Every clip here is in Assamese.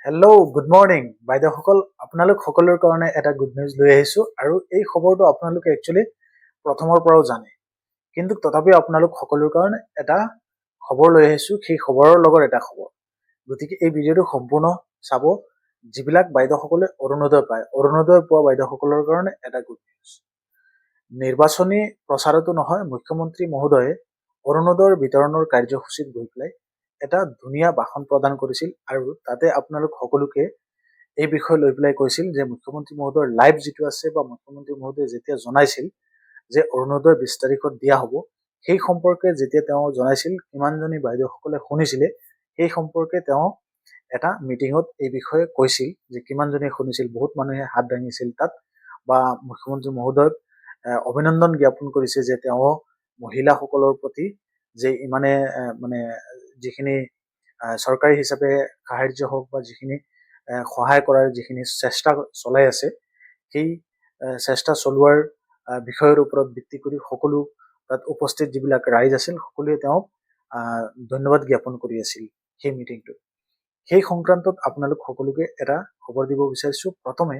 হেল্ল' গুড মৰ্ণিং বাইদেউসকল, আপোনালোক সকলোৰ কাৰণে এটা গুড নিউজ লৈ আহিছোঁ আৰু এই খবৰটো আপোনালোকে একচুৱেলি প্ৰথমৰ পৰাও জানে, কিন্তু তথাপিও আপোনালোক সকলোৰ কাৰণে এটা খবৰ লৈ আহিছোঁ। সেই খবৰৰ লগত এটা খবৰ, গতিকে এই ভিডিঅ'টো সম্পূৰ্ণ চাব। যিবিলাক বাইদেউসকলে অৰুণোদয় পায়, অৰুণোদয় পোৱা বাইদেউসকলৰ কাৰণে এটা গুড নিউজ। নিৰ্বাচনী প্ৰচাৰতো নহয়, মুখ্যমন্ত্ৰী মহোদয়ে অৰুণোদয়ৰ বিতৰণৰ কাৰ্যসূচীত গৈ পেলাই এটা ধুনীয়া ভাষণ প্ৰদান কৰিছিল আৰু তাতে আপোনালোক সকলোকে এই বিষয় লৈ পেলাই কৈছিল যে মুখ্যমন্ত্ৰী মহোদয়ৰ লাইভ যিটো আছে বা মুখ্যমন্ত্ৰী মহোদয়ে যেতিয়া জনাইছিল যে অৰুণোদয় 20 তাৰিখত দিয়া হ'ব, সেই সম্পৰ্কে যেতিয়া তেওঁ জনাইছিল, কিমানজনী বাইদেউসকলে শুনিছিলে সেই সম্পৰ্কে তেওঁ এটা মিটিঙত এই বিষয়ে কৈছিল যে কিমানজনে শুনিছিল। বহুত মানুহে হাত দাঙিছিল তাত বা মুখ্যমন্ত্ৰী মহোদয়ক অভিনন্দন জ্ঞাপন কৰিছে যে তেওঁ মহিলাসকলৰ প্ৰতি যে ইমানে মানে যিখিনি চৰকাৰী হিচাপে সাহায্য হওক বা যিখিনি সহায় কৰাৰ যিখিনি চেষ্টা চলাই আছে, সেই চেষ্টা চলোৱাৰ বিষয়ৰ ওপৰত ভিত্তি কৰি সকলো তাত উপস্থিত যিবিলাক ৰাইজ আছিল সকলোৱে তেওঁক ধন্যবাদ জ্ঞাপন কৰি আছিল সেই মিটিংটোত। সেই সংক্ৰান্তত আপোনালোক সকলোকে এটা খবৰ দিব বিচাৰিছোঁ। প্ৰথমে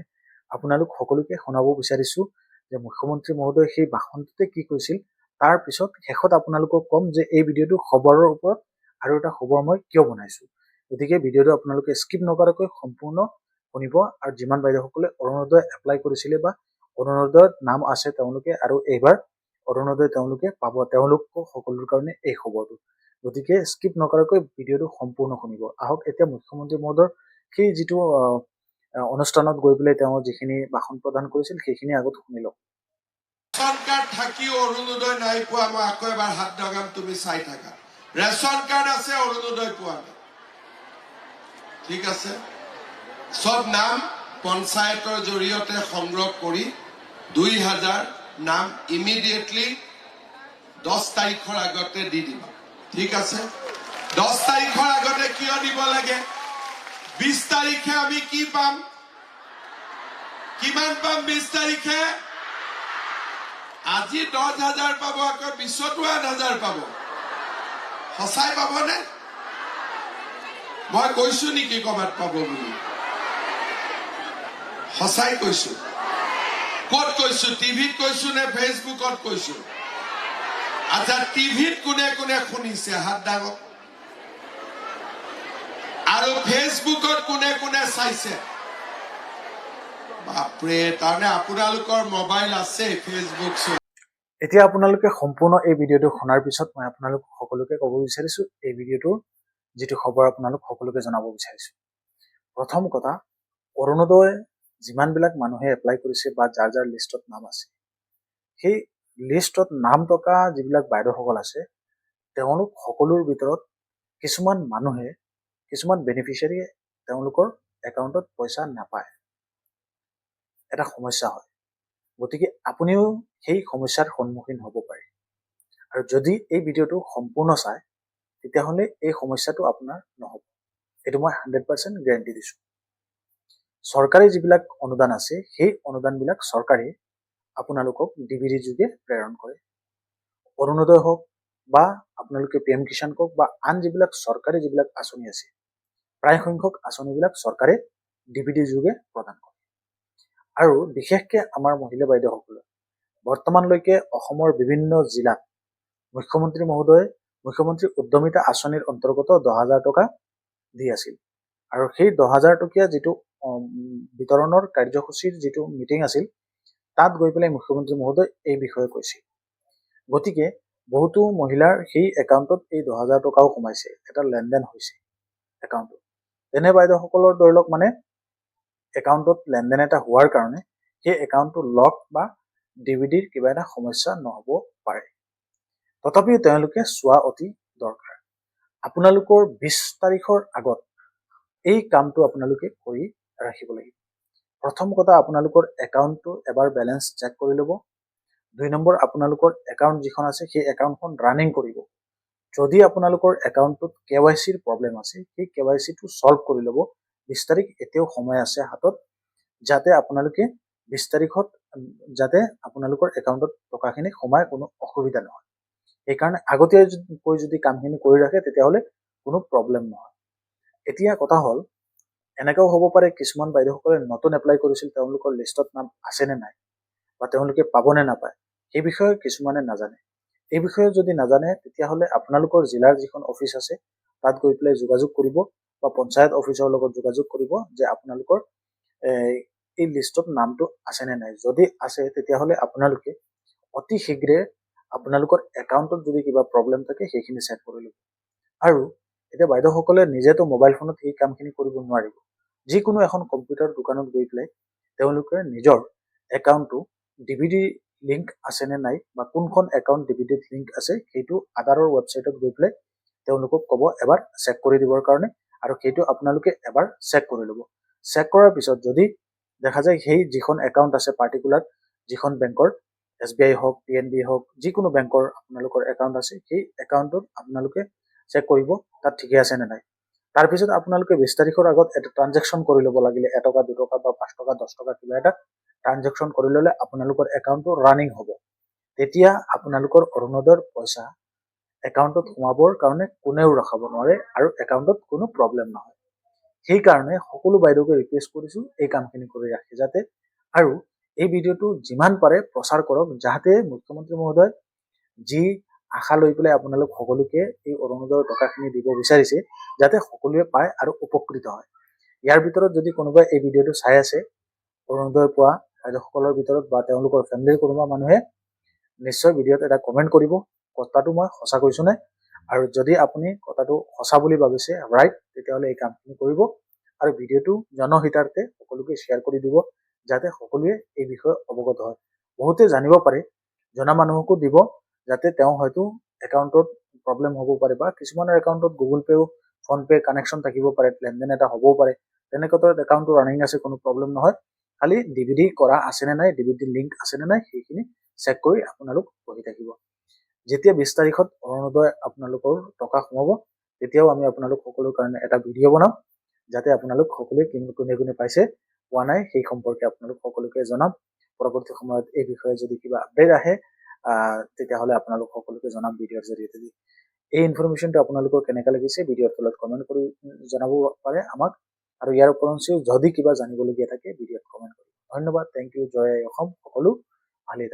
আপোনালোক সকলোকে শুনাব বিচাৰিছোঁ যে মুখ্যমন্ত্ৰী মহোদয়ে সেই ভাষণটোতে কি কৈছিল, তাৰ পিছত শেষত আপোনালোকক ক'ম যে এই ভিডিঅ'টো খবৰৰ ওপৰত আৰু এটা খবৰ মই কিয় বনাইছোঁ। গতিকে ভিডিঅ'টো আপোনালোকে স্কিপ নকৰাকৈ সম্পূৰ্ণ শুনিব। আৰু যিমান বাইদেউসকলে অৰুণোদয় এপ্লাই কৰিছিলে বা অৰুণোদয়ৰ নাম আছে তেওঁলোকে আৰু এইবাৰ অৰুণোদয় তেওঁলোকে পাব, তেওঁলোক সকলোৰ কাৰণে এই খবৰটো। গতিকে স্কিপ নকৰাকৈ ভিডিঅ'টো সম্পূৰ্ণ শুনিব। আহক এতিয়া মুখ্যমন্ত্ৰী মহোদয়ৰ সেই যিটো অনুষ্ঠানত গৈ পেলাই তেওঁ যিখিনি ভাষণ প্ৰদান কৰিছিল সেইখিনি আগত শুনি লওক। ৰেচন কাৰ্ড থাকিও অৰুণোদয় নাই পোৱা, মই আকৌ এবাৰ হাত দাঙাম, তুমি চাই থাকা। ৰেচন কাৰ্ড আছে, অৰুণোদয় পোৱা নাই। ঠিক আছে, সব নাম পঞ্চায়তৰ জৰিয়তে সংগ্ৰহ কৰি 2000 নাম ইমিডিয়েটলি 10 তাৰিখৰ আগতে দি দিবা। ঠিক আছে, 10 তাৰিখৰ আগতে কিয় দিব লাগে? 20 তাৰিখে আমি কি পাম? কিমান পাম 20 তাৰিখে? আজি 10,000 পাব, আকৌ 20তো 8,000 পাব। সঁচাই পাবনে? মই কৈছো নেকি কবাত পাব বুলি? সঁচাই কৈছো। ক'ত কৈছো? টিভিত কৈছো নে ফেচবুকত কৈছো? আচ্ছা, টিভিত কোনে কোনে শুনিছে হাত দাঙক। আৰু ফেচবুকত কোনে কোনে চাইছে? বাপৰে, তাৰমানে আপোনালোকৰ মোবাইল আছে, ফেচবুক। এতিয়া আপোনালোকে সম্পূৰ্ণ এই ভিডিঅ'টো শুনাৰ পিছত মই আপোনালোক সকলোকে ক'ব বিচাৰিছো এই ভিডিঅ'টোৰ যিটো খবৰ আপোনালোক সকলোকে জনাব বিচাৰিছো। প্ৰথম কথা, অৰুণোদয় যিমানবিলাক মানুহে এপ্লাই কৰিছে বা যাৰ যাৰ লিষ্টত নাম আছে, সেই লিষ্টত নাম থকা যিবিলাক বাইদেউসকল আছে তেওঁলোক সকলোৰ ভিতৰত কিছুমান মানুহে, কিছুমান বেনিফিচিয়াৰীয়ে তেওঁলোকৰ একাউণ্টত পইচা নাপায়। এটা সমস্যা হয়। গতিকে আপুনিও সেই সমস্যাৰ সন্মুখীন হ'ব পাৰে। আৰু যদি এই ভিডিঅ'টো সম্পূৰ্ণ চায় তেতিয়াহ'লে এই সমস্যাটো আপোনাৰ নহ'ব, এইটো মই 100% গেৰাণ্টি দিছোঁ। চৰকাৰী যিবিলাক অনুদান আছে সেই অনুদানবিলাক চৰকাৰে আপোনালোকক ডিবিডি যোগে প্ৰেৰণ কৰে। অৰুণোদয় হওক বা আপোনালোকে PM কিষাণ কওক বা আন যিবিলাক চৰকাৰী যিবিলাক আঁচনি আছে, প্ৰায় সংখ্যক আঁচনিবিলাক চৰকাৰে ডিবিডি যোগে প্ৰদান কৰে। আৰু বিশেষকে আমাৰ মহিলা বাইদেউসকলে বৰ্তমানলৈকে অসমৰ বিভিন্ন জিলাত মুখ্যমন্ত্ৰী মহোদয়ে মুখ্যমন্ত্ৰী উদ্যমিতা আঁচনিৰ অন্তৰ্গত 10,000 টকা দি আছিল। আৰু সেই 10,000 টকীয়া যিটো বিতৰণৰ কাৰ্যসূচীৰ যিটো মিটিং আছিল, তাত গৈ পেলাই মুখ্যমন্ত্ৰী মহোদয় এই বিষয়ে কৈছিল। গতিকে বহুতো মহিলাৰ সেই একাউণ্টত এই 10,000 টকাও সোমাইছে, এটা লেনদেন হৈছে একাউণ্টত। তেনে বাইদেউসকলৰ ধৰি লওক মানে একাউণ্টত লেনদেন এটা হোৱাৰ কাৰণে সেই একাউণ্টটো লক বা ডিবিডিৰ কিবা এটা সমস্যা নহ'ব পাৰে। তথাপিও তেওঁলোকে চোৱা অতি দৰকাৰ। আপোনালোকৰ 20 তাৰিখৰ আগত এই কামটো আপোনালোকে কৰি ৰাখিব লাগিব। প্ৰথম কথা, আপোনালোকৰ একাউণ্টটো এবাৰ বেলেঞ্চ চেক কৰি ল'ব। 2 নম্বৰ, আপোনালোকৰ একাউণ্ট যিখন আছে সেই একাউণ্টখন ৰানিং কৰিব। যদি আপোনালোকৰ একাউণ্টটোত KYCৰ প্ৰব্লেম আছে, সেই KYCটো ছল্ভ কৰি ল'ব। 20 তাৰিখ এতিয়াও সময় আছে হাতত, যাতে আপোনালোকে 20 তাৰিখত যাতে আপোনালোকৰ একাউণ্টত টকাখিনি সোমাই কোনো অসুবিধা নহয়। সেইকাৰণে আগতীয়াকৈ যদি কামখিনি কৰি ৰাখে তেতিয়াহ'লে কোনো প্ৰব্লেম নহয়। এতিয়া কথা হ'ল, এনেকাও হ'ব পাৰে কিছুমান বাইদেউসকলে নতুন এপ্লাই কৰিছিল, তেওঁলোকৰ লিষ্টত নাম আছে নে নাই বা তেওঁলোকে পাব নে নাপায়, সেই বিষয়ে কিছুমানে নাজানে। এই বিষয়ে যদি নাজানে তেতিয়াহ'লে আপোনালোকৰ জিলাৰ যিখন অফিচ আছে তাত গৈ পেলাই যোগাযোগ কৰিব বা পঞ্চায়ত অফিচৰ লগত যোগাযোগ কৰিব যে আপোনালোকৰ এই লিষ্টত নামটো আছে নে নাই। যদি আছে তেতিয়াহ'লে আপোনালোকে অতি শীঘ্ৰে আপোনালোকৰ একাউণ্টত যদি কিবা প্ৰব্লেম থাকে সেইখিনি চেক কৰি ল'ব। আৰু এতিয়া বাইদেউসকলে নিজেতো মোবাইল ফোনত এই কামখিনি কৰিব নোৱাৰিব। যিকোনো এখন কম্পিউটাৰ দোকানত গৈ পেলাই তেওঁলোকে নিজৰ একাউণ্টটো ডিভিডি লিংক আছে নে নাই বা কোনখন একাউণ্ট ডিভিডিত লিংক আছে সেইটো আধাৰৰ ৱেবছাইটত গৈ পেলাই তেওঁলোকক ক'ব এবাৰ চেক কৰি দিবৰ কাৰণে, আৰু সেইটো আপোনালোকে এবাৰ চেক কৰি ল'ব। চেক কৰাৰ পিছত যদি দেখা যায় সেই যিখন একাউণ্ট আছে পাৰ্টিকুলাৰ যিখন বেংকৰ, SBI হওক, PNB হওক, যিকোনো বেংকৰ আপোনালোকৰ একাউণ্ট আছে, সেই একাউণ্টত আপোনালোকে চেক কৰিব তাত ঠিকে আছে নে নাই। তাৰপিছত আপোনালোকে 20 তাৰিখৰ আগত এটা ট্ৰানজেকশ্যন কৰি ল'ব লাগিলে, 1 টকা 2 টকা বা 5 টকা 10 টকা কিবা এটা ট্ৰানজেকশ্যন কৰি ল'লে আপোনালোকৰ একাউণ্টটো ৰানিং হ'ব। তেতিয়া আপোনালোকৰ অৰুণোদয়ৰ পইচা একাউণ্টত সোমাবৰ কাৰণে কোনেও ৰখাব নোৱাৰে আৰু একাউণ্টত কোনো প্ৰব্লেম নহয়। সেইকাৰণে সকলো বাইদেউকে ৰিকুৱেষ্ট কৰিছোঁ এই কামখিনি কৰি ৰাখি যাতে, আৰু এই ভিডিঅ'টো যিমান পাৰে প্ৰচাৰ কৰক যাতে মুখ্যমন্ত্ৰী মহোদয় যি আশা লৈ পেলাই আপোনালোক সকলোকে এই অৰুণোদয়ৰ টকাখিনি দিব বিচাৰিছে যাতে সকলোৱে পায় আৰু উপকৃত হয়। ইয়াৰ ভিতৰত যদি কোনোবাই এই ভিডিঅ'টো চাই আছে অৰুণোদয় পোৱা বাইদেউসকলৰ ভিতৰত বা তেওঁলোকৰ ফেমিলিৰ কোনোবা মানুহে, নিশ্চয় ভিডিঅ'ত এটা কমেণ্ট কৰিব কথাটো মই সঁচা কৈছো নে। আৰু যদি আপুনি কথাটো সঁচা বুলি ভাবিছে ৰাইট, তেতিয়াহ'লে এই কামখিনি কৰিব আৰু ভিডিঅ'টো জনহিতাৰ্থে সকলোকে শ্বেয়াৰ কৰি দিব যাতে সকলোৱে এই বিষয়ে অৱগত হয়। বহুতে জানিব পাৰে, জনা মানুহকো দিব যাতে তেওঁ হয়তো একাউণ্টত প্ৰব্লেম হ'ব পাৰে বা কিছুমানৰ একাউণ্টত Google pay' phone pay' connection থাকিব পাৰে, লেনদেন এটা হ'বও পাৰে, তেনেক্ষেত্ৰত একাউণ্টটো ৰানিং আছে, কোনো প্ৰব্লেম নহয়। খালি ডিভিডি কৰা আছে নে নাই, ডিভিডি লিংক আছে নে নাই সেইখিনি চেক কৰি আপোনালোক বহি থাকিব। যেতিয়া 20 তাৰিখত অৰুণোদয় আপোনালোকৰ টকা সোমাব তেতিয়াও আমি আপোনালোক সকলোৰ কাৰণে এটা ভিডিঅ' বনাম যাতে আপোনালোক সকলোৱে কোনে কোনে পাইছে পোৱা নাই সেই সম্পৰ্কে আপোনালোক সকলোকে জনাম। পৰৱৰ্তী সময়ত এই বিষয়ে যদি কিবা আপডেট আহে তেতিয়াহ'লে আপোনালোক সকলোকে জনাম ভিডিঅ'ৰ জৰিয়তে। এই ইনফৰমেশ্যনটো আপোনালোকৰ কেনেকৈ লাগিছে ভিডিঅ'ৰ তলত কমেণ্ট কৰি জনাব পাৰে আমাক, আৰু ইয়াৰ ওপৰঞ্চিও যদি কিবা জানিবলগীয়া থাকে ভিডিঅ'ত কমেণ্ট কৰিব। ধন্যবাদ, থেংক ইউ, জয় অসম, সকলো ভালেই থাকক।